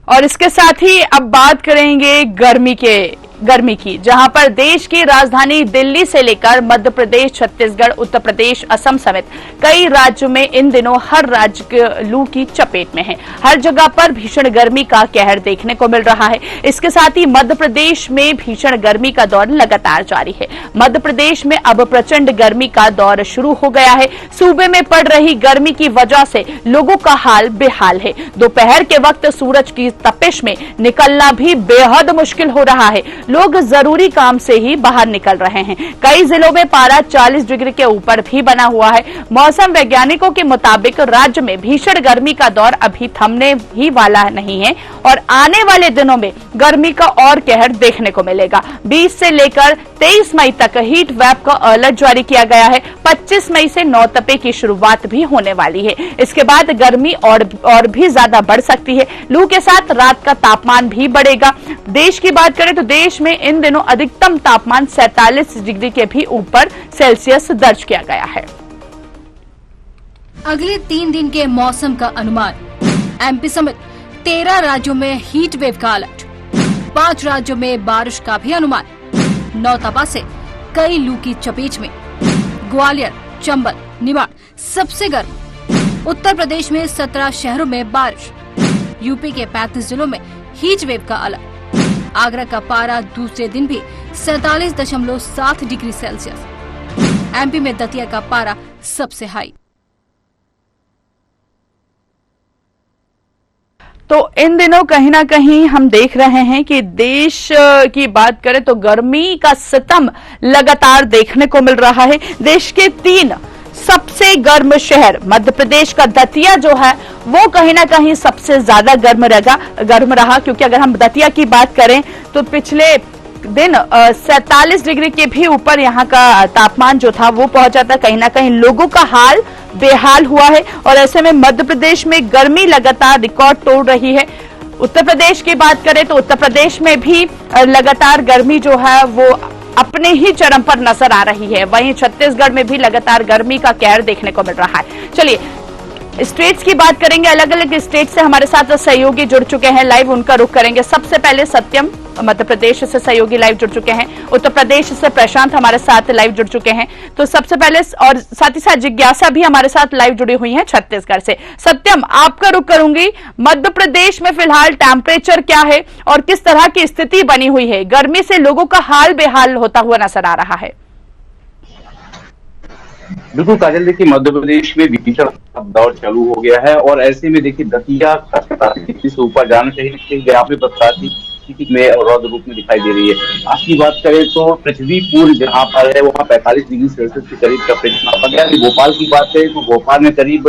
और इसके साथ ही अब बात करेंगे गर्मी की, जहां पर देश की राजधानी दिल्ली से लेकर मध्य प्रदेश, छत्तीसगढ़, उत्तर प्रदेश, असम समेत कई राज्यों में इन दिनों हर राज्य लू की चपेट में है। हर जगह पर भीषण गर्मी का कहर देखने को मिल रहा है। इसके साथ ही मध्य प्रदेश में भीषण गर्मी का दौर लगातार जारी है। मध्य प्रदेश में अब प्रचंड गर्मी का दौर शुरू हो गया है। सूबे में पड़ रही गर्मी की वजह से लोगों का हाल बेहाल है। दोपहर के वक्त सूरज की तपिश में निकलना भी बेहद मुश्किल हो रहा है। लोग जरूरी काम से ही बाहर निकल रहे हैं। कई जिलों में पारा 40 डिग्री के ऊपर भी बना हुआ है। मौसम वैज्ञानिकों के मुताबिक राज्य में भीषण गर्मी का दौर अभी थमने ही वाला नहीं है और आने वाले दिनों में गर्मी का और कहर देखने को मिलेगा। 20 से लेकर 23 मई तक हीट वेव का अलर्ट जारी किया गया है। 25 मई से नौतपे की शुरुआत भी होने वाली है। इसके बाद गर्मी और भी ज्यादा बढ़ सकती है। लू के साथ रात का तापमान भी बढ़ेगा। देश की बात करें तो देश में इन दिनों अधिकतम तापमान 47 डिग्री के भी ऊपर सेल्सियस दर्ज किया गया है। अगले 3 दिन के मौसम का अनुमान। एमपी समेत 13 राज्यों में हीट वेव का अलर्ट। 5 राज्यों में बारिश का भी अनुमान। नौतपा से कई लू की चपेट में। ग्वालियर, चंबल, निवाड़ सबसे गर्म। उत्तर प्रदेश में 17 शहरों में बारिश। यूपी के 35 जिलों में हीट वेव का अलर्ट। आगरा का पारा दूसरे दिन भी 47.7 डिग्री सेल्सियस। एमपी में दतिया का पारा सबसे हाई। तो इन दिनों कहीं ना कहीं हम देख रहे हैं कि देश की बात करें तो गर्मी का सितम लगातार देखने को मिल रहा है। देश के 3 सबसे गर्म शहर मध्य प्रदेश का दतिया जो है वो कहीं ना कहीं सबसे ज्यादा गर्म रहा, क्योंकि अगर हम दतिया की बात करें तो पिछले दिन 47 डिग्री के भी ऊपर यहाँ का तापमान जो था वो पहुंचा था। कहीं ना कहीं लोगों का हाल बेहाल हुआ है और ऐसे में मध्य प्रदेश में गर्मी लगातार रिकॉर्ड तोड़ रही है। उत्तर प्रदेश की बात करें तो उत्तर प्रदेश में भी लगातार गर्मी जो है वो अपने ही चरम पर नजर आ रही है। वहीं छत्तीसगढ़ में भी लगातार गर्मी का कहर देखने को मिल रहा है। चलिए स्टेट्स की बात करेंगे। अलग अलग स्टेट से हमारे साथ सहयोगी जुड़ चुके हैं, लाइव उनका रुख करेंगे। सबसे पहले सत्यम मध्य प्रदेश से सहयोगी लाइव जुड़ चुके हैं। उत्तर प्रदेश से प्रशांत हमारे साथ लाइव जुड़ चुके हैं। तो सबसे पहले और साथ ही साथ जिज्ञासा भी हमारे साथ लाइव जुड़ी हुई है छत्तीसगढ़ से। सत्यम, आपका रुख करूंगी। मध्य प्रदेश में फिलहाल टेम्परेचर क्या है और किस तरह की स्थिति बनी हुई है? गर्मी से लोगों का हाल बेहाल होता हुआ नजर आ रहा है। बिल्कुल काजल, देखिए मध्य प्रदेश में भीषण दौर चालू हो गया है और ऐसे में देखिए दतिया से ऊपर जाना चाहिए, यहाँ पे बरसाती स्थिति में रौद्र रूप में दिखाई दे रही है। आज की बात करें तो पृथ्वीपुर जहाँ पर है वहाँ 45 डिग्री सेल्सियस के करीब टेम्परेचर नापा गया। भोपाल की बात करें तो भोपाल में करीब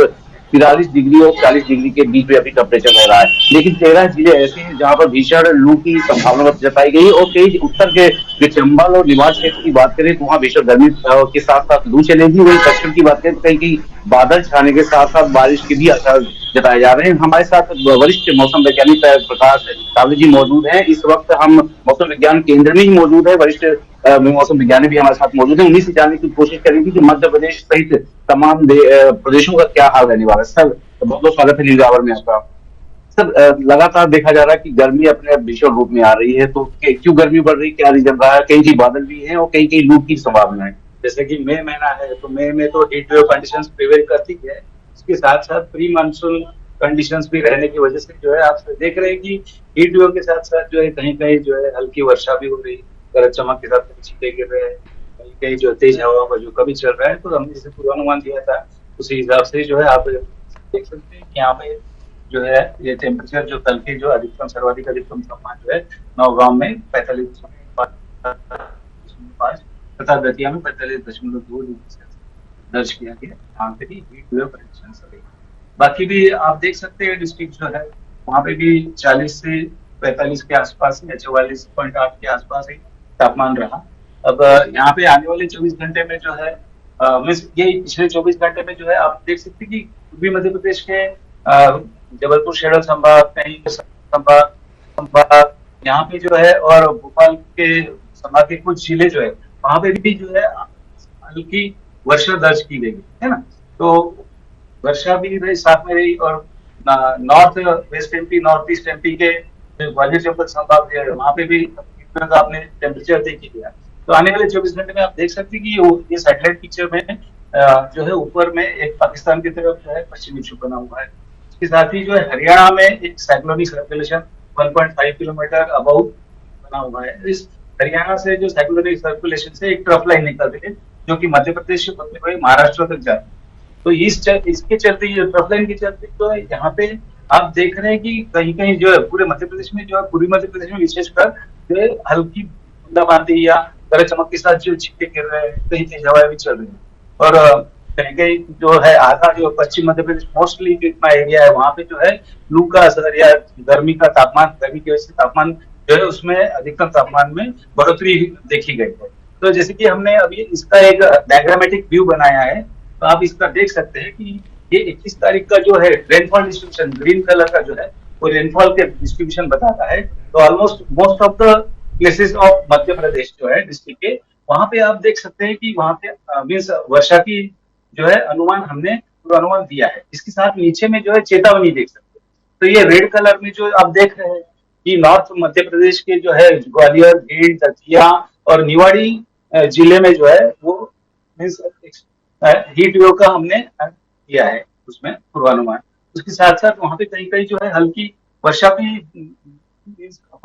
43 डिग्री और 40 डिग्री के बीच में अभी टेम्परेचर रह रहा है। लेकिन 13 जिले ऐसे हैं जहां पर भीषण लू की संभावना जताई गई और कई उत्तर के जो चंबल और निवाड़ क्षेत्र की बात करें तो वहां भीषण गर्मी के साथ साथ लू चलेगी। वहीं दक्षिण की बात करें तो कहीं बादल छाने के साथ साथ बारिश के भी असर जताए जा रहे हैं। हमारे साथ वरिष्ठ मौसम वैज्ञानिक प्रकाश कावले जी मौजूद हैं। इस वक्त हम मौसम विज्ञान केंद्र में ही मौजूद है। वरिष्ठ मौसम विज्ञानी भी हमारे साथ मौजूद है। उन्हीं से जानने की कोशिश करेंगे कि मध्य प्रदेश सहित तमाम प्रदेशों का क्या हाल रहने वाला है। सर बहुत बहुत स्वागत है न्यूज आवर में आपका। सर लगातार देखा जा रहा है कि गर्मी अपने भीषण रूप में आ रही है, तो क्यों गर्मी बढ़ रही, क्या रीजन रहा है? कहीं बादल भी है और कहीं लू की संभावना है। जैसे कि मई महीना है तो मई में तो हीट वेव कंडीशंस प्रिवेल करती है। इसके साथ साथ प्री मानसून कंडीशंस भी रहने की वजह से जो है आप देख रहे हैं कि हीट वेव के साथ साथ जो है कहीं कहीं जो है हल्की वर्षा भी हो रही है, गरज चमक के साथ छींटे गिर रहे हैं, कहीं कहीं जो तेज हवा का जो कभी चल रहा है। तो हमने जैसे पूर्वानुमान दिया था उसी हिसाब से जो है आप देख सकते हैं कि यहाँ पे जो है ये टेम्परेचर जो कल के जो अधिकतम सर्वाधिक अधिकतम तापमान जो है नौगांव में 45.5 तथा दतिया में 45.2 डिग्री दर्ज किया गया। वहाँ पे भी हीट वेव कंडीशन रही। बाकी भी आप देख सकते हैं डिस्ट्रिक्ट जो है वहाँ पे भी 40 से 45 के आसपास या 44.8 के आसपास ही तापमान रहा। अब यहाँ पे आने वाले 24 घंटे में जो है ये पिछले 24 घंटे में जो है आप देख सकते हैं कि पूर्वी मध्य प्रदेश के जबलपुर शहर संभाग, कहीं संभाग यहाँ पे जो है और भोपाल के संभाग के कुछ जिले जो है वहां पे भी जो है हल्की वर्षा दर्ज की गई है ना। तो वर्षा भी रही, साथ में रही और north west MP, north east MP के ग्वालियर चंबल संभाग है, वहाँ पे भी आपने टेम्परेचर देख ही लिया। तो आने वाले 24 घंटे में आप देख सकते हैं कि ये सैटेलाइट पिक्चर में जो है ऊपर में एक पाकिस्तान की तरफ जो है पश्चिमी विक्षोभ बना हुआ है। इसके साथ ही जो है हरियाणा में एक साइक्लोनिक सर्कुलेशन 1.5 किलोमीटर अबाउ बना हुआ है। इस हरियाणा से जो साइक्लोनिक सर्कुलेशन से एक ट्रफ लाइन निकल रही है जो कि मध्य प्रदेश से होते हुए महाराष्ट्र तक जाती है। तो इसके चलते, ये ट्रफ लाइन के चलते तो यहाँ पे आप देख रहे हैं कि कहीं कहीं जो है पूरे मध्य प्रदेश में, जो है पूर्वी मध्य प्रदेश में विशेषकर जो है हल्की बूंदाबांदी या गरज चमक के साथ जो छिटके गिर रहे हैं, कहीं तेज हवाएं भी चल रही है। और कहीं कहीं जो है आधा जो पश्चिम मध्य प्रदेश मोस्टली जो इतना एरिया है वहां पे जो है लू का असर या गर्मी का तापमान, गर्मी की वजह से तापमान जो है उसमें अधिकतम तापमान में बढ़ोतरी देखी गई है। तो जैसे कि हमने अभी इसका एक डायग्रामेटिक व्यू बनाया है, तो आप इसका देख सकते हैं कि ये 21 तारीख का जो है रेनफॉल डिस्ट्रीब्यूशन ग्रीन कलर का जो है वो रेनफॉल के डिस्ट्रीब्यूशन बताता है। तो almost most of the places of Madhya Pradesh जो है डिस्ट्रिक्ट के, वहां पे आप देख सकते हैं कि वहां पे मीन्स वर्षा की जो है अनुमान हमने पूर्वानुमान दिया है। इसके साथ नीचे में जो है चेतावनी देख सकते हैं। तो ये रेड कलर में जो आप देख रहे हैं कि नॉर्थ मध्य प्रदेश के जो है ग्वालियर, भीड़, दतिया और निवाड़ी जिले में जो है वो मीन्स हीट वेव का हमने किया है उसमें पूर्वानुमान। उसके साथ साथ वहां पे कहीं कहीं जो है हल्की वर्षा भी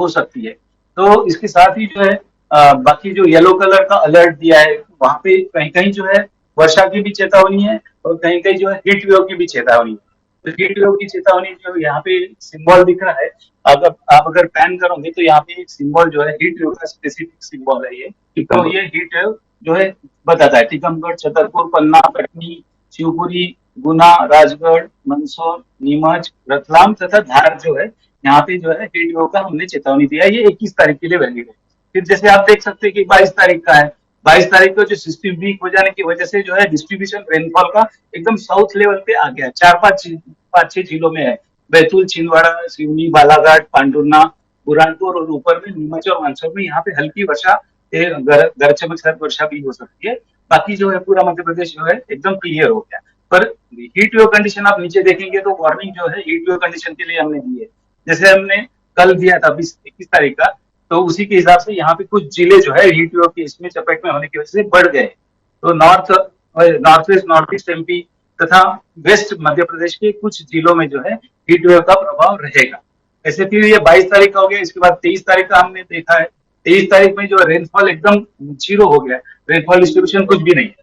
हो सकती है। तो इसके साथ ही जो है बाकी जो येलो कलर का अलर्ट दिया है वहां पे कहीं कहीं जो है वर्षा की भी चेतावनी है और कहीं कहीं जो है हीट वेव की भी चेतावनी है। तो हीट वेव की चेतावनी जो यहाँ पे सिंबल दिख रहा है, अगर आप पैन करोगे तो यहाँ पे एक सिंबल जो है हीट वेव का स्पेसिफिक सिंबल है ये। तो ये हीट वेव जो है बताता है टीकमगढ़, छतरपुर, पन्ना, कटनी, शिवपुरी, गुना, राजगढ़, मंदसौर, नीमच, रतलाम तथा धार जो है यहाँ पे जो है हीट वेव का हमने चेतावनी दिया है। ये 21 तारीख के लिए वैलिड है। फिर जैसे आप देख सकते हैं कि 22 तारीख का है, 22 तारीख को जो सिस्टम वीक हो जाने की वजह से जो है डिस्ट्रीब्यूशन रेनफॉल का एकदम साउथ लेवल पे आ गया है। 4-5-6 जिलों में है, बैतूल, छिंदवाड़ा, सिवनी, बालाघाट, पांडुर्ना, बुरहानपुर और ऊपर में नीमच और मंदसौर में यहाँ पे हल्की वर्षा, गरज चमक के साथ वर्षा भी हो सकती है। बाकी जो है पूरा मध्य प्रदेश जो है एकदम क्लियर हो गया। पर हीट वेव कंडीशन आप नीचे देखेंगे तो वार्निंग जो है हीट वेव कंडीशन के लिए हमने दी है। जैसे हमने कल दिया था 21 तारीख का, तो उसी के हिसाब से यहाँ पे कुछ जिले जो है हीट वेव की इसमें चपेट में होने की वजह से बढ़ गए। तो north west, north east MP तथा वेस्ट मध्य प्रदेश के कुछ जिलों में जो है हीट वेव का प्रभाव रहेगा। ऐसे फिर ये 22 तारीख का हो गया। इसके बाद 23 तारीख का हमने देखा है, 23 तारीख में जो रेनफॉल एकदम 0 हो गया, रेनफॉल डिस्ट्रीब्यूशन कुछ भी नहीं है।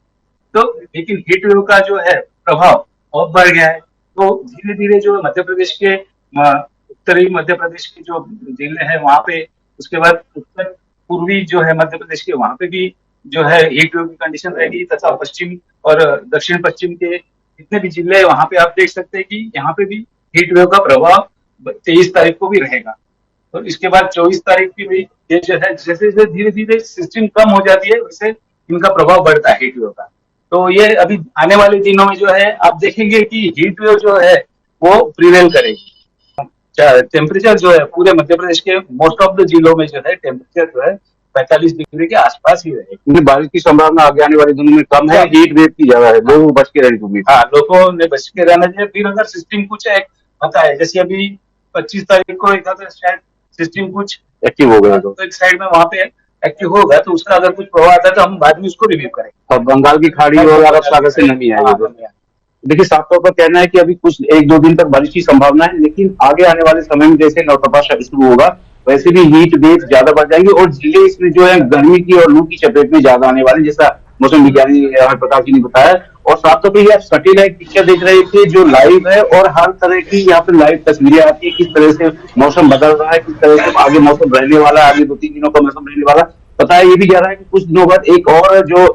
तो लेकिन हीट वेव का जो है प्रभाव और बढ़ गया है। तो धीरे धीरे जो मध्य प्रदेश के उत्तरी मध्य प्रदेश के जो जिले हैं वहां पे, उसके बाद उत्तर पूर्वी जो है मध्य प्रदेश के वहां पे भी जो है हीट वेव की कंडीशन रहेगी तथा पश्चिम और दक्षिण पश्चिम के जितने भी जिले हैं वहां पे आप देख सकते हैं कि यहाँ पे भी हीट वेव का प्रभाव 23 तारीख को भी रहेगा। तो इसके बाद 24 तारीख की भी ये जो है जैसे जैसे धीरे धीरे सिस्टम कम हो जाती है वैसे इनका प्रभाव बढ़ता है हीट वेव का। तो ये अभी आने वाले दिनों में जो है आप देखेंगे कि हीट वेव जो है वो प्रिवेल करेगी। टेम्परेचर जो है पूरे मध्य प्रदेश के मोस्ट ऑफ द जिलों में जो है टेम्परेचर जो है 45 डिग्री के आसपास ही रहेगी। बारिश की संभावना आगे आने वाले दिनों में कम है, हीट वेव की ज्यादा है, लोग बच के रहने चाहिए। हाँ, लोगों ने बच के रहना चाहिए। फिर अगर सिस्टम कुछ एक होता है, जैसे अभी 25 तारीख को एक शायद सिस्टम कुछ एक्टिव हो गया तो एक साइड में वहां पे एक्टिव होगा, तो उसका अगर कुछ प्रभाव आता है तो हम बाद में उसको रिव्यू करेंगे। और बंगाल की खाड़ी और अरब सागर से नमी आएगी। देखिए साफ तौर पर कहना है कि अभी कुछ 1-2 दिन तक बारिश की संभावना है, लेकिन आगे आने वाले समय में जैसे नौतपा शुरू होगा वैसे भी हीट वेव ज्यादा बढ़ जाएंगे और जिले इसमें जो है गर्मी की और लू की चपेट में ज्यादा आने वाले, जैसा मौसम विज्ञानी प्रकाश जी ने बताया। और साफ तौर पर आप सैटेलाइट पिक्चर देख रहे थे जो लाइव है और हर तरह की यहाँ पे लाइव तस्वीरें आती है, किस तरह से मौसम बदल रहा है, किस तरह से आगे मौसम रहने वाला है, आगे 2-3 दिनों का मौसम रहने वाला। पता है ये भी जा रहा है कि कुछ दिनों बाद एक और जो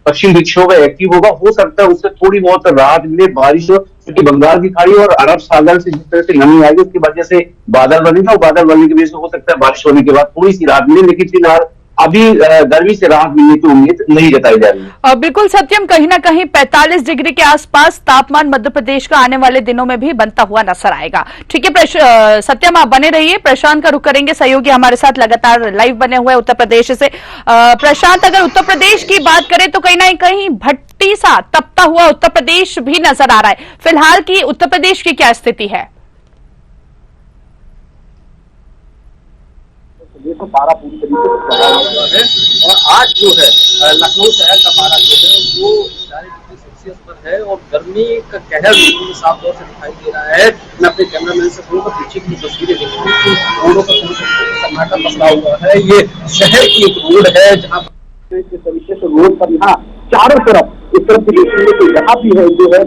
पश्चिम विक्षोभ एक्टिव होगा, हो सकता है उससे थोड़ी बहुत राहत मिले बारिश हो, क्योंकि बंगाल की खाड़ी और अरब सागर से जिस तरह से नमी आएगी उसकी वजह से बादल बनेगा और बादल बनने की वजह से हो सकता है बारिश होने के बाद थोड़ी सी राहत मिले, लेकिन फिलहाल अभी गर्मी से राहत मिलने की उम्मीद नहीं जताई जा रही है। बिल्कुल सत्यम, कहीं ना कहीं 45 डिग्री के आसपास तापमान मध्य प्रदेश का आने वाले दिनों में भी बनता हुआ नजर आएगा। ठीक है सत्यम, आप बने रहिए। प्रशांत का रुख करेंगे, सहयोगी हमारे साथ लगातार लाइव बने हुए उत्तर प्रदेश से। प्रशांत, अगर उत्तर प्रदेश की बात करें तो कहीं ना कहीं मिट्टी सा तपता हुआ उत्तर प्रदेश भी नजर आ रहा है। फिलहाल की उत्तर प्रदेश की क्या स्थिति है? ये तो पारा पूरी तरीके से चढ़ा हुआ है और आज जो है लखनऊ शहर का पारा जो है वो 4 डिग्री सेल्सियस पर है और गर्मी का कहर साफ तौर से दिखाई दे रहा है। मैं अपने कैमरामैन से कहूँगा पीछे की तस्वीरें देखूँ कि रोडों पर सन्नाटा पसरा हुआ है। ये शहर की एक रोड है जहाँ जिस तरीके से रोड पर यहाँ चारों तरफ उत्तर प्रदेश में तो यहाँ भी है जो है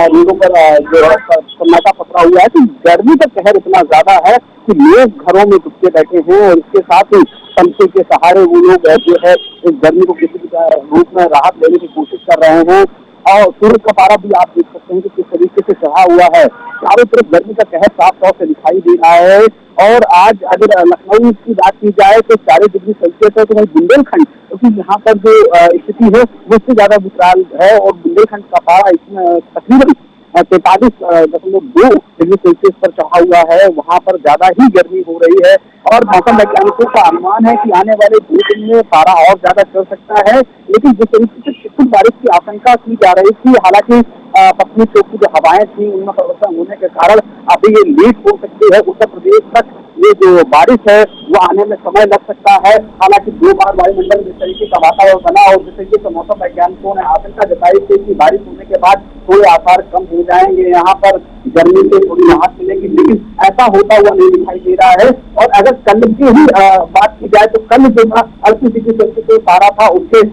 रोडों पर जो है सन्नाटा पसरा हुआ है। तो गर्मी का कहर इतना ज्यादा है कि लोग घरों में घुसके बैठे हैं और इसके साथ ही पंखे के सहारे वो लोग जो है इस गर्मी को किसी भी रूप में राहत देने की कोशिश कर रहे हैं। और सूरज का पारा भी आप देख सकते हैं कि किस तरीके से चढ़ा हुआ है। चारों तरफ गर्मी का कहर साफ तौर से दिखाई दे रहा है। और आज अगर लखनऊ की बात की जाए तो 4 डिग्री सेल्सियस है, तो वही बुंदेलखंड क्योंकि यहाँ पर जो स्थिति है वो उससे ज्यादा विकराल है और बुंदेलखंड का पारा इसमें तकरीबन 43.2 डिग्री सेल्सियस पर चढ़ा हुआ है। वहाँ पर ज्यादा ही गर्मी हो रही है और मौसम वैज्ञानिकों का अनुमान है कि आने वाले 2 दिन में पारा और ज्यादा चढ़ सकता है। लेकिन जिस तरीके से छिटपुट बारिश की आशंका की जा रही थी, हालांकि पश्चिमी क्षेत्र की जो हवाएं थी उनमें परिवर्तन होने के कारण अभी ये लेट हो सकती है। उत्तर प्रदेश तक ये जो बारिश है वो आने में समय लग सकता है। हालांकि 2 बार वायुमंडल जिस तरीके का वातावरण बना और जिस तरीके से मौसम वैज्ञानिकों ने आशंका जताई थी कि बारिश होने के बाद थोड़े आसार कम हो जाएंगे, यहाँ पर गर्मी से थोड़ी राहत मिलेगी, लेकिन ऐसा होता हुआ नहीं दिखाई दे रहा है। और अगर कल की ही बात की जाए तो कल जो 38 डिग्री सेल्सियस पारा था उसके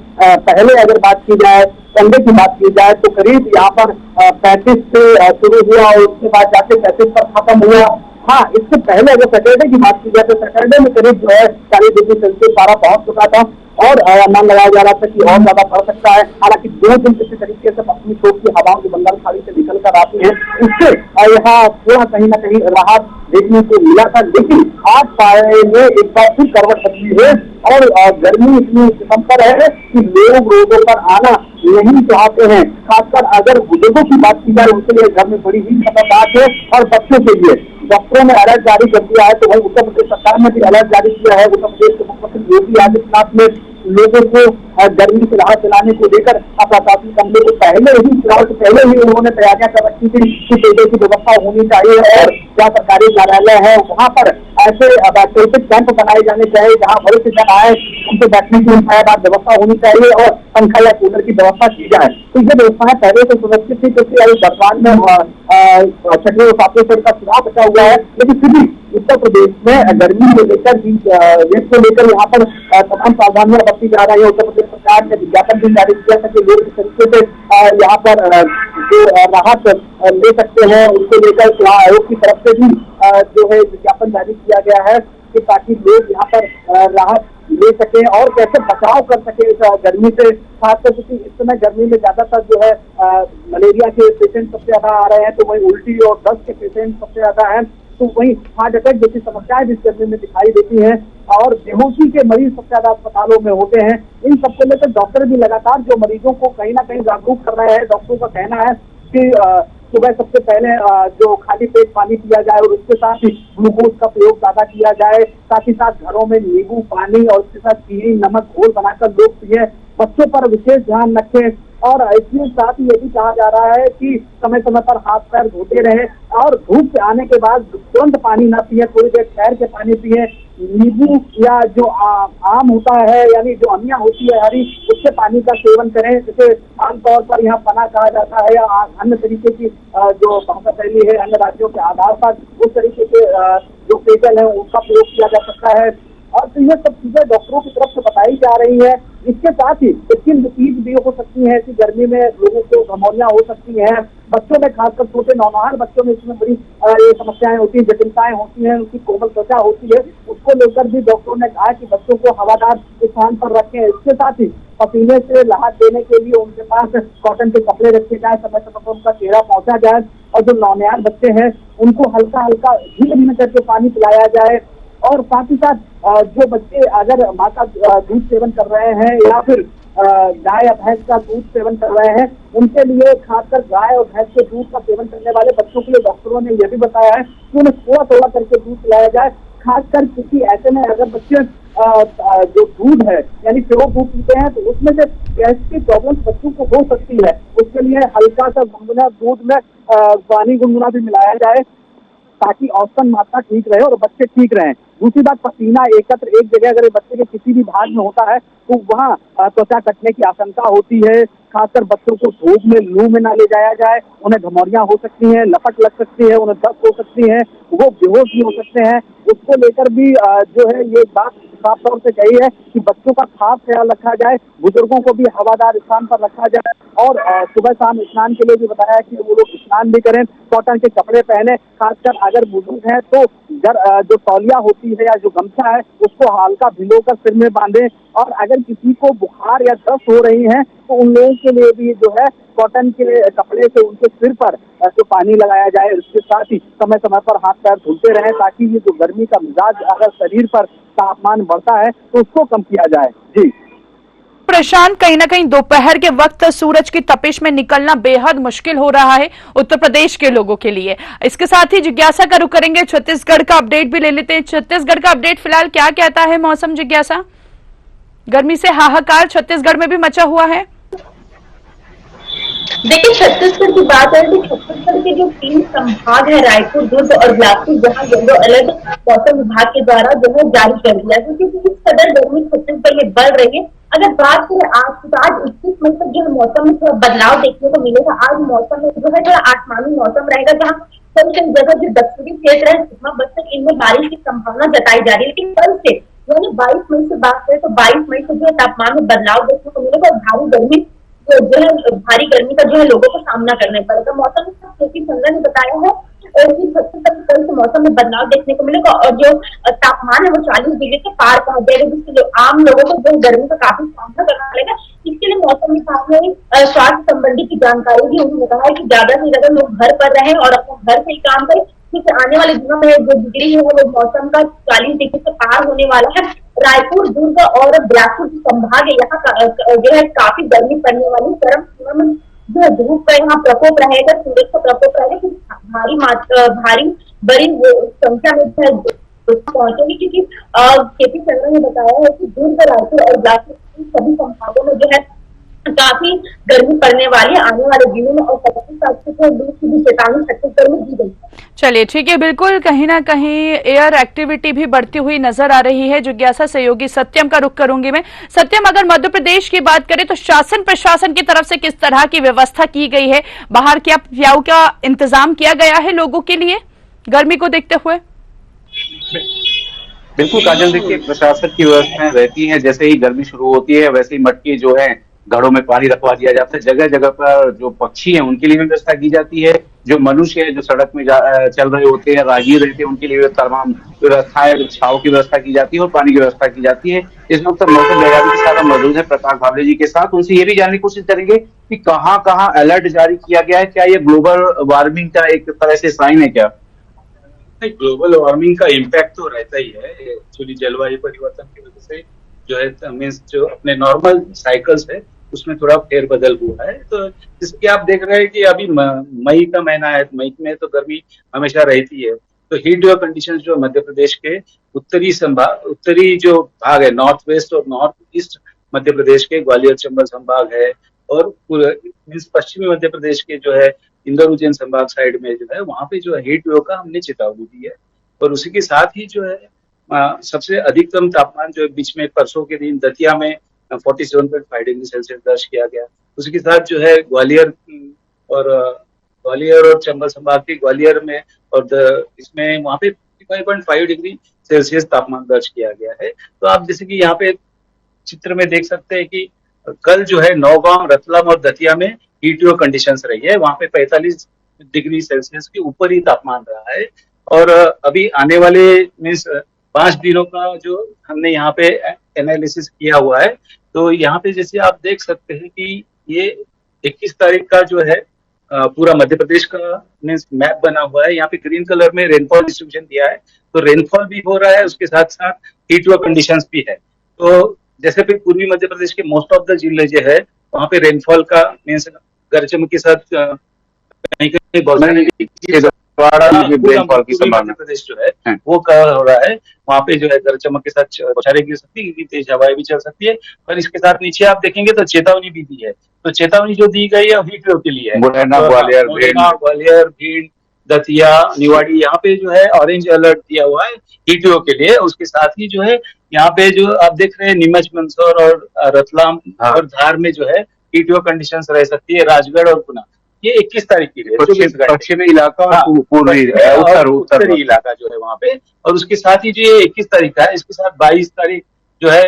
पहले अगर बात की जाए, संडे की बात की जाए तो करीब यहाँ पर 35 से शुरू हुआ और उसके बाद जाके 35 पर खत्म हुआ। हाँ, इससे पहले अगर सैटरडे की बात की जाए तो सैटरडे में करीब जो है 40 डिग्री सेल्सियस पारा पहुंच चुका था और अनुमान लगाया जा रहा था कि और ज्यादा बढ़ सकता है। हालांकि 2 दिन किसी तरीके से पश्चिमी छोर की हवाओं की बंगाल खाड़ी से निकल कर आती है, उससे यहाँ थोड़ा कहीं ना कहीं राहत देखने को मिला था। लेकिन आज पारे में एक बार फिर करवट बदली है और गर्मी इतनी कमतर है कि लोग रोडों पर आना नहीं चाहते हैं। खासकर अगर बुजुर्गों की बात की जाए उनके लिए घर में बड़ी ही खतरनाक है और बच्चों के लिए डॉक्टरों ने अलर्ट जारी कर दिया है। तो वही उत्तर प्रदेश सरकार ने भी अलर्ट जारी किया है। उत्तर प्रदेश के मुख्यमंत्री योगी आदित्यनाथ ने लोगों को गर्मी से राहत दिलाने को लेकर प्रशासनिक अमले को पहले ही उन्होंने तैयारियां कर रखी थी कि पेयजल की व्यवस्था होनी चाहिए और जहाँ सरकारी कार्यालय है वहाँ पर ऐसे वैकल्पिक कैंप बनाए जाने चाहिए जहाँ वरिष्ठ जन आए उनसे बैठने की व्यवस्था होनी चाहिए और पंखा या कूलर की व्यवस्था की जाए। तो ये व्यवस्थाएं पहले से सुरक्षित थी क्योंकि अभी वर्तमान में 6वें और 7वें स्तर का चुनाव बचा हुआ है। लेकिन फिर भी उत्तर प्रदेश में गर्मी को लेकर रेट को लेकर यहाँ पर तमाम सावधानियां बरती जा रही है। उत्तर प्रदेश सरकार ने विज्ञापन भी जारी किया था कि लोग इस तरीके से यहाँ पर जो राहत ले सकते हैं उसको लेकर चुनाव आयोग की तरफ से भी जो है विज्ञापन जारी किया गया है कि ताकि लोग यहाँ पर राहत ले सके और कैसे बचाव कर सके इस गर्मी से। खासकर क्योंकि इस समय गर्मी में ज्यादातर जो है मलेरिया के पेशेंट सबसे ज्यादा आ रहे हैं, तो वही उल्टी और दस्त के पेशेंट सबसे ज्यादा हैं, तो वही हार्ट अटैक जैसी समस्याएं जिस गर्मी में दिखाई देती हैं और बेहोशी के मरीज सबसे ज्यादा अस्पतालों में होते हैं। इन सबको लेकर डॉक्टर भी लगातार जो मरीजों को कहीं ना कहीं जागरूक कर रहे हैं। डॉक्टरों का कहना है कि सुबह सबसे पहले जो खाली पेट पानी पिया जाए और उसके साथ ही ग्लूकोज का प्रयोग ज्यादा किया जाए, साथ ही साथ घरों में नींबू पानी और उसके साथ चीनी नमक घोल बनाकर लोग पिए। बच्चों पर विशेष ध्यान रखें और इसके साथ ही ये भी कहा जा रहा है कि समय समय पर हाथ पैर धोते रहे और धूप से आने के बाद तुरंत पानी ना पिए, थोड़ी देर ठहर के पानी पिए। नींबू या जो आम होता है यानी जो अमिया होती है हरी, उससे पानी का सेवन करें। जैसे आमतौर पर यहाँ पना कहा जाता है या अन्य तरीके की जो भाषा शैली है अन्य राज्यों के आधार पर उस तरीके के जो पेयजल है उसका प्रयोग किया जा सकता है। और तो ये सब चीजें डॉक्टरों की तरफ से बताई जा रही है। इसके साथ ही स्किन डिसीज भी हो सकती है कि गर्मी में लोगों को निमोनिया हो सकती है। बच्चों में खासकर छोटे नौनहार बच्चों में इसमें बड़ी ये समस्याएं होती है, जटिलताएं होती हैं, उनकी कोमल त्वचा होती है, उसको लेकर भी डॉक्टरों ने कहा कि बच्चों को हवादार स्थान पर रखें। इसके साथ ही पसीने से राहत देने के लिए उनके पास कॉटन के कपड़े रखे जाए, समय समय पर उनका चेहरा पहुंचा जाए और जो नौनिहाल बच्चे हैं उनको हल्का हल्का धीरे धीरे करके पानी पिलाया जाए। और साथ ही साथ जो बच्चे अगर माँ का दूध सेवन कर रहे हैं या फिर गाय या भैंस का दूध सेवन कर रहे हैं, उनके लिए खासकर गाय और भैंस के दूध का सेवन करने वाले बच्चों के लिए डॉक्टरों ने यह भी बताया है कि उन्हें थोड़ा थोड़ा करके दूध पिलाया जाए। खासकर क्योंकि ऐसे में अगर बच्चे जो दूध है यानी प्योर दूध पीते हैं तो उसमें से गैस की प्रॉब्लम बच्चों को हो सकती है। उसके लिए हल्का सा गुनगुना दूध में पानी गुनगुना भी मिलाया जाए ताकि औसतन मात्रा ठीक रहे और बच्चे ठीक रहें। दूसरी बात, पसीना एकत्र एक जगह अगर बच्चे के किसी भी भाग में होता है तो वहाँ त्वचा कटने की आशंका होती है। खासकर बच्चों को धूप में लू में ना ले जाया जाए, उन्हें घमौरियां हो सकती हैं, लपट लग सकती है, उन्हें दस्त हो सकती है, वो बेहोश भी हो सकते हैं। उसको लेकर भी जो है ये बात साफ तौर से कही है कि बच्चों का खास ख्याल रखा जाए, बुजुर्गों को भी हवादार स्थान पर रखा जाए और सुबह शाम स्नान के लिए भी बताया कि वो लोग स्नान भी करें, कॉटन के कपड़े पहने। खासकर अगर बुजुर्ग हैं तो जो तौलिया होती है या जो गमछा है उसको हल्का भिगोकर सिर में बांधे। और अगर किसी को बुखार या दस्त हो रही है तो उन लोगों के लिए भी जो है कॉटन के कपड़े से उनके सिर पर जो पानी लगाया जाए। उसके साथ ही समय समय पर हाथ पैर धुलते रहें ताकि ये जो गर्मी का मिजाज अगर शरीर पर तापमान बढ़ता है तो उसको कम किया जाए। जी प्रशांत, कहीं ना कहीं दोपहर के वक्त सूरज की तपिश में निकलना बेहद मुश्किल हो रहा है उत्तर प्रदेश के लोगों के लिए। इसके साथ ही जिज्ञासा का रुख करेंगे, छत्तीसगढ़ का अपडेट भी ले लेते हैं। छत्तीसगढ़ का अपडेट फिलहाल क्या कहता है मौसम? जिज्ञासा, गर्मी से हाहाकार छत्तीसगढ़ में भी मचा हुआ है। देखिए, छत्तीसगढ़ की बात है तो छत्तीसगढ़ के जो 3 संभाग है रायपुर, दुर्ग और बिलासपुर, जहाँ येलो अलर्ट मौसम विभाग के द्वारा जो है जारी कर दिया है क्योंकि इस कदर गर्मी छत्तीसगढ़ में बढ़ रही है। अगर बात करें आज 21 मई तक जो है मौसम में थोड़ा बदलाव देखने को मिलेगा। आज मौसम में जो है थोड़ा आसमानी मौसम रहेगा, जहाँ कई कई जगह जो दक्षिणी क्षेत्र है सुबह बज तक इनमें बारिश की संभावना जताई जा रही है। लेकिन कल से यानी 22 मई से बात करें तो 22 मई से जो है तापमान में बदलाव देखने को मिलेगा और भारी गर्मी का जो है लोगों को सामना करना पड़ेगा। मौसम संघ ने बताया है कि छत्तीसगढ़ कल से मौसम में बदलाव देखने को मिलेगा और जो तापमान है वो 40 डिग्री के पार पहुंच जाएगा, जिससे जो आम लोगों को जो गर्मी का काफी सामना करना पड़ेगा। इसके लिए मौसम विभाग ने स्वास्थ्य संबंधी की जानकारी दी। उन्होंने कहा है कि ज्यादा से ज्यादा लोग घर पर रहें और अपने घर से ही काम करें क्योंकि आने वाले दिनों में जो डिग्री है वो मौसम का 40 डिग्री से पार होने वाला है। रायपुर, दुर्ग और बिलासपुर की संभाग है, यहाँ जो है काफी गर्मी पड़ने वाली, चरम सीमा में जो धूप का यहाँ प्रकोप रहेगा, सूरज का प्रकोप रहेगा। भारी बड़ी संख्या में पहुंचेगी क्योंकि केपी संघ ने बताया है कि दुर्ग, रायपुर और बिलासपुर सभी संभागों में जो है काफी गर्मी पड़ने वाली है आने वाले दिनों में और लू की भी चेतावनी छत्तीसगढ़ में दी गई है। चलिए ठीक है, बिल्कुल कहीं ना कहीं एयर एक्टिविटी भी बढ़ती हुई नजर आ रही है। जिज्ञासा सहयोगी सत्यम का रुख करूंगी मैं। सत्यम, अगर मध्य प्रदेश की बात करें तो शासन प्रशासन की तरफ से किस तरह की व्यवस्था की गई है? बाहर क्या प्याऊ का इंतजाम किया गया है लोगों के लिए गर्मी को देखते हुए? बिल्कुल काजल, देखिए प्रशासन की व्यवस्थाएं रहती हैं, जैसे ही गर्मी शुरू होती है वैसे ही मटके जो है घड़ों में पानी रखवा दिया जाता है। जगह जगह पर जो पक्षी हैं उनके लिए व्यवस्था की जाती है, जो मनुष्य है जो सड़क में चल रहे होते हैं, राहगीर रहते हैं, उनके लिए तमाम व्यवस्थाएं, छाव की व्यवस्था की जाती है और पानी की व्यवस्था की जाती है। इस वक्त मौसम विभाग के साथ मौजूद है प्रकाश भावले जी के साथ, उनसे ये भी जानने की कोशिश करेंगे कि कहाँ कहाँ अलर्ट जारी किया गया है। क्या ये ग्लोबल वार्मिंग का एक तरह से साइन है क्या? ग्लोबल वार्मिंग का इम्पैक्ट तो रहता ही है। एक्चुअली जलवायु परिवर्तन की वजह से जो है मीन्स जो अपने नॉर्मल साइकिल्स है उसमें थोड़ा फेरबदल हुआ है। तो जिसके आप देख रहे हैं कि अभी मई का महीना है, मई में तो गर्मी हमेशा रहती है। तो हीट वेव कंडीशंस जो मध्य प्रदेश के उत्तरी जो भाग है, नॉर्थ वेस्ट और नॉर्थ ईस्ट मध्य प्रदेश के ग्वालियर चंबल संभाग है और मीन्स पश्चिमी मध्य प्रदेश के जो है इंदौर उज्जैन संभाग साइड में जो है वहां पे जो है हीट वेव का हमने चेतावनी दी है। और उसी के साथ ही जो है सबसे अधिकतम तापमान जो है बीच में परसों के दिन दतिया में 47.5 डिग्री सेल्सियस दर्ज किया गया। उसी के साथ जो है ग्वालियर और चंबल संभाग के ग्वालियर में और इसमें वहां पे 55.5 डिग्री सेल्सियस तापमान दर्ज किया गया है। तो आप जैसे कि यहाँ पे चित्र में देख सकते हैं कि कल जो है नौगांव, रतलाम और दतिया में हीट वेव कंडीशंस रही है, वहां पे 45 डिग्री सेल्सियस के ऊपर ही तापमान रहा है। और अभी आने वाले मीन्स 5 दिनों का जो हमने यहाँ पे एनालिसिस किया हुआ है, तो यहाँ पे जैसे आप देख सकते हैं कि ये 21 तारीख का जो है पूरा मध्य प्रदेश का मीन्स मैप बना हुआ है। यहाँ पे ग्रीन कलर में रेनफॉल डिस्ट्रीब्यूशन दिया है, तो रेनफॉल भी हो रहा है, उसके साथ साथ हीट वेव कंडीशंस भी है। तो जैसे फिर पूर्वी मध्य प्रदेश के मोस्ट ऑफ द जिले जो है वहाँ पे रेनफॉल का मीन्स गरज चमक के साथ कहीं कहीं बहुत मध्य प्रदेश जो है वो कवर हो रहा है। वहाँ पे जो है गरज चमक के साथ बौछारें गिर सकती है, क्योंकि तेज हवाएं भी चल सकती है। पर इसके साथ नीचे आप देखेंगे तो चेतावनी भी दी है। तो चेतावनी जो दी गई है हीट वेव के लिए है। मुरैना, ग्वालियर, भिंड, दतिया, निवाड़ी, यहाँ पे जो है ऑरेंज अलर्ट दिया हुआ है हीट वेव के लिए। उसके साथ ही जो है यहाँ पे जो आप देख रहे हैं नीमच, मंदसौर और रतलाम और धार में जो है हीट वेव कंडीशंस रह सकती है। राजगढ़ और गुना ये 21 तारीख की है। पश्चिमी इलाका और पूर्वी उत्तरी इलाका जो है वहाँ पे। और उसके साथ ही जो ये 21 तारीख का है, इसके साथ 22 तारीख जो है,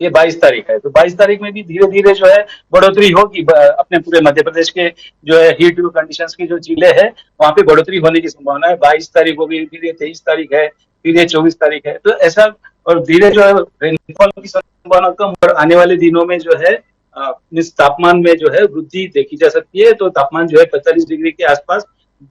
ये 22 तारीख है। तो 22 तारीख में भी धीरे धीरे जो है बढ़ोतरी होगी अपने पूरे मध्य प्रदेश के जो है हीट वेव कंडीशंस की जो जिले है वहाँ पे बढ़ोतरी होने की संभावना है। 22 तारीख होगी, फिर ये 23 तारीख है, फिर ये 24 तारीख है। तो ऐसा और धीरे जो है रेनफॉल की संभावना कम, और आने वाले दिनों में जो है तापमान में जो है वृद्धि देखी जा सकती है। तो तापमान जो है 45 डिग्री के आसपास,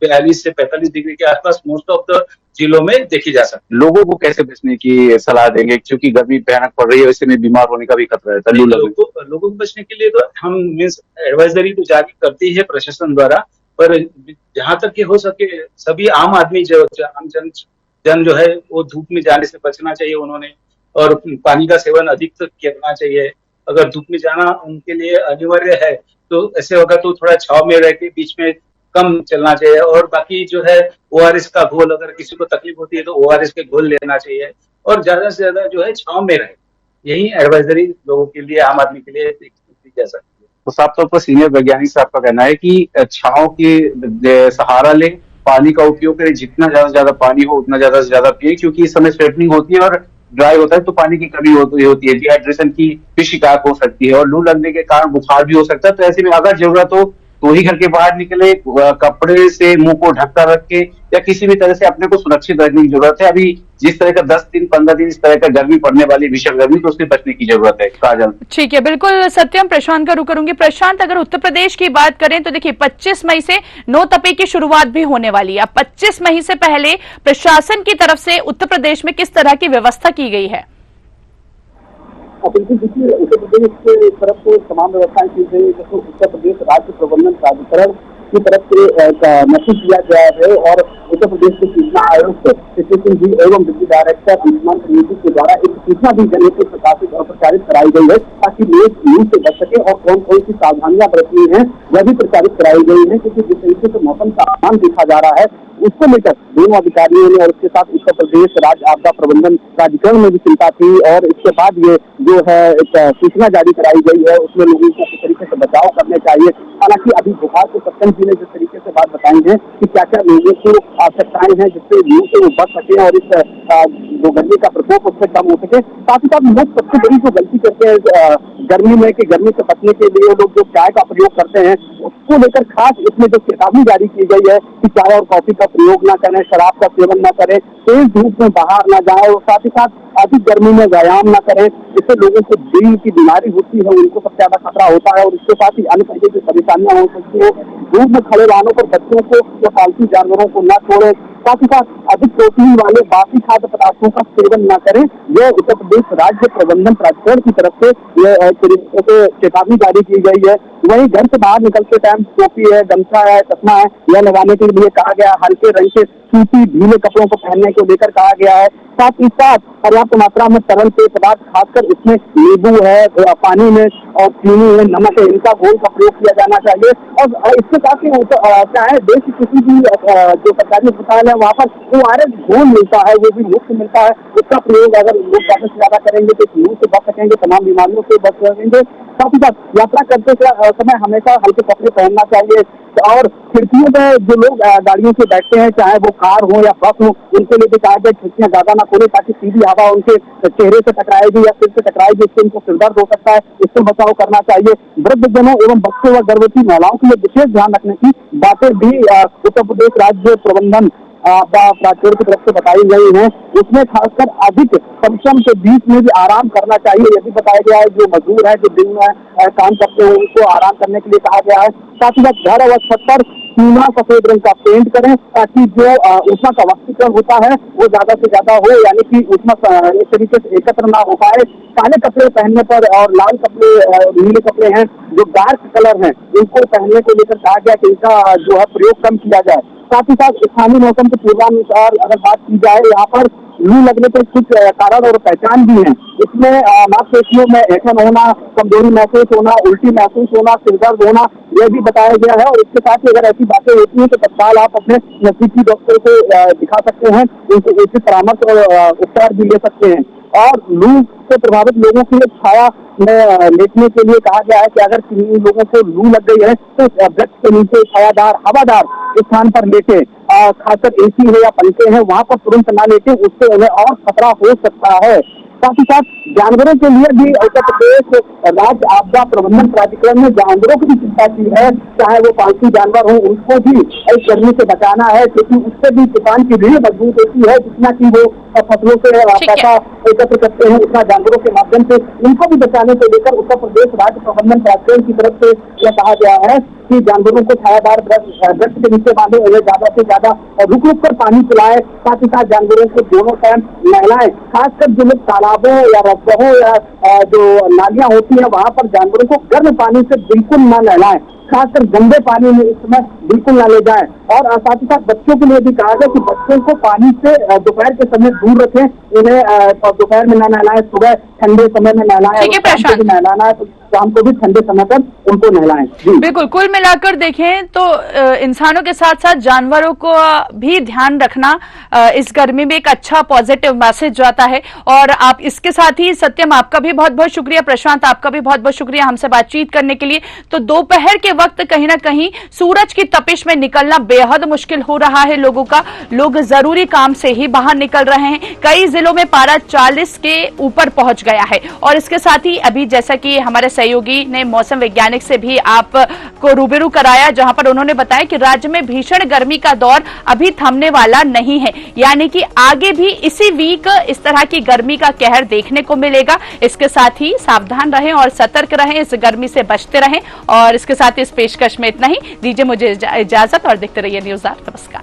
42 से 45 डिग्री के आसपास मोस्ट ऑफ द जिलों में देखी जा सकती है। लोगों को कैसे बचने की सलाह देंगे, क्योंकि गर्मी भयानक पड़ रही है, वैसे में बीमार होने का भी खतरा है। लोगों को बचने के लिए तो हम मीन्स एडवाइजरी तो जारी करती है प्रशासन द्वारा, पर जहां तक कि हो सके सभी आम आदमी जो आम जन जो है वो धूप में जाने से बचना चाहिए उन्होंने, और पानी का सेवन अधिक करना चाहिए। अगर धूप में जाना उनके लिए अनिवार्य है तो ऐसे होगा तो थोड़ा छाव में रह के बीच में कम चलना चाहिए। और बाकी जो है ORS का घोल, अगर किसी को तकलीफ होती है तो ORS के घोल लेना चाहिए, और ज्यादा से ज्यादा जो है छाव में रहे। यही एडवाइजरी लोगों के लिए, आम आदमी के लिए दी जा सकती है। तो साफ तौर पर सीनियर वैज्ञानिक साहब का कहना है कि छाव के सहारा ले, पानी का उपयोग करें, जितना ज्यादा से ज्यादा पानी हो उतना ज्यादा से ज्यादा पिए, क्योंकि इस समय स्वेटनिंग होती है और ड्राई होता है तो पानी की कमी होती है, डिहाइड्रेशन की भी शिकायत हो सकती है, और लू लगने के कारण बुखार भी हो सकता है। तो ऐसे में अगर जरूरत हो तो ही घर के बाहर निकले, कपड़े से मुंह को ढककर रखे, या किसी भी तरह से अपने को सुरक्षित रखने की जरूरत है। अभी जिस तरह का 10 दिन 15 दिन इस तरह का गर्मी पड़ने वाली, भीषण गर्मी, तो उससे बचने की जरूरत है। काजल, ठीक है, बिल्कुल सत्यम। प्रशांत का रुख करूंगी। प्रशांत, अगर उत्तर प्रदेश की बात करें तो देखिए 25 मई से नो तपे की शुरुआत भी होने वाली है। अब 25 मई से पहले प्रशासन की तरफ से उत्तर प्रदेश में किस तरह की व्यवस्था की गई है? बिल्कुल, देखिए उत्तर प्रदेश की तरफ से तमाम व्यवस्थाएं की गई, जैसे उत्तर प्रदेश राज्य प्रबंधन प्राधिकरण की तरफ से मैसेज दिया गया है, और उत्तर प्रदेश के सूचना आयुक्त सिंह जी एवं डिप्टी डायरेक्टर अंशुमान त्रिवेदी के द्वारा एक सूचना भी जरिए से प्रकाशित और प्रचारित कराई गई है, ताकि लोग न्यूज से बच सके, और कौन कौन सी सावधानियां बरतनी है वह भी प्रचारित कराई गई है। क्योंकि जिस तरीके से मौसम का अनुमान देखा जा रहा है उसको लेकर दोनों अधिकारियों ने और इसके साथ उत्तर प्रदेश राज्य आपदा प्रबंधन प्राधिकरण में भी चिंता थी, और इसके बाद ये जो है एक सूचना जारी कराई गई है उसमें लोगों को किस तरीके से बचाव करने चाहिए। हालांकि अभी विभाग के सत्यम जी ने जिस तरीके से बात बताई है कि क्या क्या लोगों को आवश्यकताएं हैं जिससे लू से वो बच सके और इस जो गर्मी का प्रकोप उससे कम हो सके। साथ ही साथ लोग सबसे बड़ी जो गलती करते हैं गर्मी में, कि गर्मी से बचने के लिए लोग जो चाय का प्रयोग करते हैं उसको लेकर खास इसमें जो चेतावनी जारी की गई है कि चाय और कॉफी का प्रयोग न करें, शराब का सेवन न करें, तेज धूप में बाहर न जाए, और साथ ही साथ अधिक गर्मी में व्यायाम न करें। इससे लोगों को दिल की बीमारी होती है, उनको सबसे ज्यादा खतरा होता है, और इसके साथ ही अन्य तरीके की परेशानियां हो सकती है। धूप में खड़े वाहनों पर बच्चों को या पालतू जानवरों को न छोड़े, साथ ही साथ अधिक प्रोटीन वाले बासी खाद्य पदार्थों का सेवन न करें। यह उत्तर प्रदेश राज्य प्रबंधन प्राधिकरण की तरफ से यह तरीके से चेतावनी जारी की गई है। वहीं घर से बाहर निकलते टाइम टोपी है, गमछा है, चश्मा है, यह लगाने के लिए कहा गया। हल्के रंग के सूती ढीले कपड़ों को पहनने को लेकर कहा गया है। साथ ही साथ पर्याप्त मात्रा में तरल पेय पदार्थ, खासकर इसमें नींबू है, पानी में और चीनी है, नमक है, इनका घोल का प्रयोग किया जाना चाहिए। और इसके साथ ही क्या है, देश की किसी भी जो सरकारी अस्पताल है वहाँ पर ORS घोल मिलता है, वो भी मुफ्त मिलता है। उसका प्रयोग अगर लोग ज्यादा से ज्यादा करेंगे तो लू से बच सकेंगे, तमाम बीमारियों से बच सकेंगे। साथ ही साथ यात्रा करते समय हमेशा हल्के कपड़े पहनना चाहिए, और खिड़कियों में जो लोग गाड़ियों से बैठते हैं, चाहे वो कार हो या बस हो, उनके लिए कहा गया खिड़कियां ज्यादा ना खोले, ताकि सीधी हवा उनके चेहरे से टकराएगी या सिर से टकराएगी, इससे उनको सिरदर्द हो सकता है, इससे बचाव करना चाहिए। वृद्धजनों एवं बच्चों व गर्भवती महिलाओं के लिए विशेष ध्यान रखने की बातें भी उत्तर प्रदेश राज्य प्रबंधन प्राधिकरण की तरफ से बताई गई है। उसमें खासकर अधिक परिश्रम के बीच में भी आराम करना चाहिए, यह भी बताया गया है। जो मजदूर है, जो दिन में काम करते हैं, उनको आराम करने के लिए कहा गया है। साथ ही साथ घर और छत पर सीमा सफेद रंग का पेंट करें, ताकि जो ऊष्मा का वाष्पीकरण होता है वो ज्यादा से ज्यादा हो, यानी कि ऊष्मा एक तरीके से एकत्र ना हो पाए। काले कपड़े पहनने पर और लाल कपड़े, नीले कपड़े हैं जो डार्क कलर हैं, इनको पहनने को लेकर कहा गया कि इनका जो है प्रयोग कम किया जाए। साथ ही साथ स्थानीय मौसम के पूर्वानुसार अगर बात की जाए, यहाँ पर लू लगने के कुछ कारण और पहचान भी हैं। इसमें मांसपेशियों में ऐंठन होना, कमजोरी महसूस होना, उल्टी महसूस होना, सिरदर्द होना, यह भी बताया गया है। और इसके साथ ही अगर ऐसी बातें होती हैं तो तत्काल आप अपने नजदीकी डॉक्टर को दिखा सकते हैं, उनसे उचित परामर्श और उपचार भी ले सकते हैं। और लू से प्रभावित लोगों के लिए छाया में लेटने के लिए कहा गया है कि अगर किन्हीं लोगों को लू लग गई है तो वृक्ष के नीचे छायादार हवादार स्थान पर लेटे, खासकर एसी है या पंखे हैं वहां पर तुरंत ना लेटे, उससे उन्हें और खतरा हो सकता है। साथ ही साथ जानवरों के लिए भी उत्तर प्रदेश राज्य आपदा प्रबंधन प्राधिकरण ने जानवरों की भी चिंता की है, चाहे वो पालतू जानवर हो, उनको भी इस गर्मी से बचाना है, क्योंकि उससे भी किसान की रीढ़ मजबूत होती है। जितना कि वो फसलों से पैसा एकत्र करते हैं, उतना जानवरों के माध्यम से इनको भी बचाने को लेकर उत्तर प्रदेश राज्य प्रबंधन प्राधिकरण की तरफ से यह कहा गया है कि जानवरों को छायादार वृक्ष के नीचे बांधे, उन्हें ज्यादा से ज्यादा रुक रुक कर पानी पिलाए। साथ ही साथ जानवरों को दोनों टाइम नहलाएं, खासकर जो लोग तालाबों या रस्बों या जो नालियां होती है वहां पर जानवरों को गर्म पानी से बिल्कुल न नहलाएं, खासकर गंदे पानी में इस समय बिल्कुल न ले जाएं। और साथ ही साथ बच्चों के लिए भी कहा गया कि बच्चों को पानी से दोपहर के समय दूर रखें, उन्हें दोपहर में न नहलाएं, सुबह ठंडे समय में नहलाएं, नहलाना है तो शाम को भी ठंडे समय पर उनको नहलाएं। बिल्कुल, कुल मिलाकर देखें तो इंसानों के साथ साथ जानवरों को भी ध्यान रखना इस गर्मी में एक अच्छा पॉजिटिव मैसेज जाता है। और आप इसके साथ ही सत्यम, आपका भी बहुत बहुत शुक्रिया, प्रशांत आपका भी बहुत बहुत शुक्रिया हमसे बातचीत करने के लिए। तो दोपहर के वक्त कहीं ना कहीं सूरज की तपिश में निकलना बेहद मुश्किल हो रहा है लोगों का, लोग जरूरी काम से ही बाहर निकल रहे हैं। कई जिलों में पारा 40 के ऊपर पहुंच गया है। और इसके साथ ही अभी जैसा कि हमारे सहयोगी ने मौसम वैज्ञानिक से भी आपको रूबरू कराया, जहां पर उन्होंने बताया कि राज्य में भीषण गर्मी का दौर अभी थमने वाला नहीं है, यानी कि आगे भी इसी वीक इस तरह की गर्मी का कहर देखने को मिलेगा। इसके साथ ही सावधान रहें और सतर्क रहें, इस गर्मी से बचते रहें। और इसके साथ इस पेशकश में इतना ही, दीजिए मुझे इजाजत और देखते रहिए न्यूज़ 8। नमस्कार।